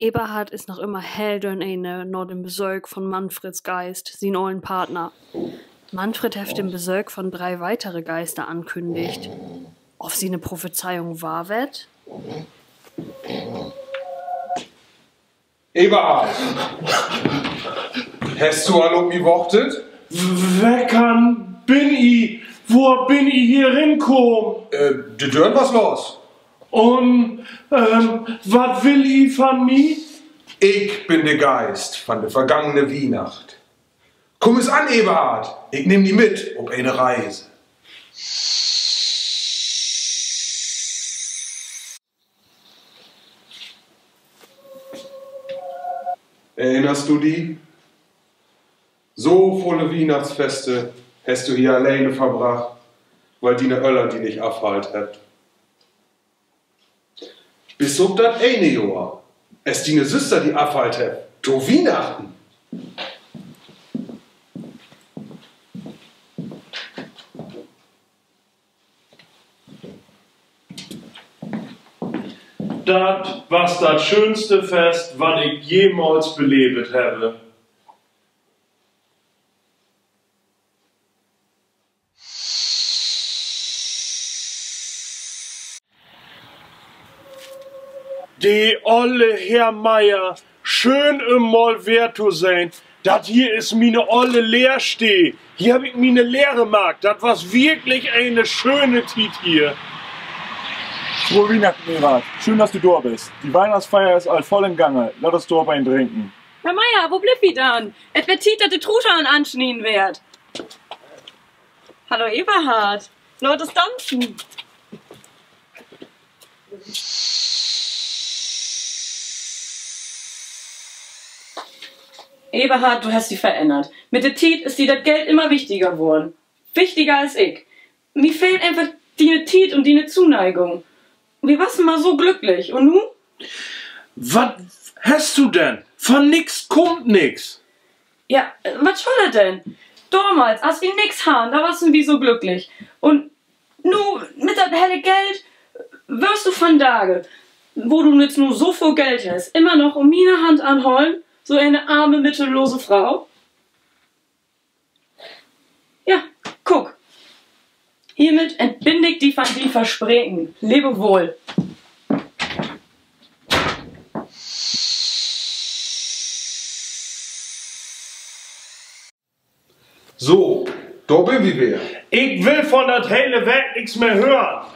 Eberhard ist noch immer hell dön eine nur dem Besög von Manfreds Geist, sin ollen Partner. Manfred heft den Besög von 3 weitere Geister ankündigt. Ob sie eine Prophezeiung wahr wird? Eberhard, hast du an mich wortet? Weckern bin ich? Wo bin ich hier hinkommen? De Dörn was los? Und was will ich von mir? Ich bin der Geist von der vergangenen Weihnacht. Komm es an, Eberhard. Ich nehm die mit auf eine Reise. Erinnerst du die? So volle Weihnachtsfeste hast du hier alleine verbracht, weil die ne Öller die dich aufhalt hat. Bis ob das eine Jahr, es die ne Süster die aufhalt hat, to Weihnachten. Das was das schönste Fest, was ich jemals belebt habe. Die olle Herr Meier, schön im Moll wert zu sein. Das hier ist meine olle Lehrsteh. Hier hab ich meine Lehre gemacht. Das was wirklich eine schöne Tit hier. Frohe Weihnachten, Eberhard. Schön, dass du da bist. Die Weihnachtsfeier ist all voll im Gange. Lass uns da ein trinken. Herr Meier, wo blieb i dann? Et wird Tiet, dass die Truthahn anschnien wird. Hallo Eberhard. Leute, tanzen. Eberhard, du hast dich verändert. Mit der Tiet ist dir das Geld immer wichtiger geworden. Wichtiger als ich. Mir fehlt einfach die Tiet und die Zuneigung. Wir waren mal so glücklich. Und nu? Was hast du denn? Von nix kommt nix. Ja, was soll er denn? Damals, als wir nix haben, da warst du wie so glücklich. Und nu, mit das helle Geld, wirst du von Tage, wo du jetzt nur so viel Geld hast, immer noch um meine Hand anholen, so eine arme, mittellose Frau? Ja, guck. Hiermit entbinde ich die von die Versprechen. Lebe wohl. So, da bin ich wieder. Ich will von der helle Welt nichts mehr hören.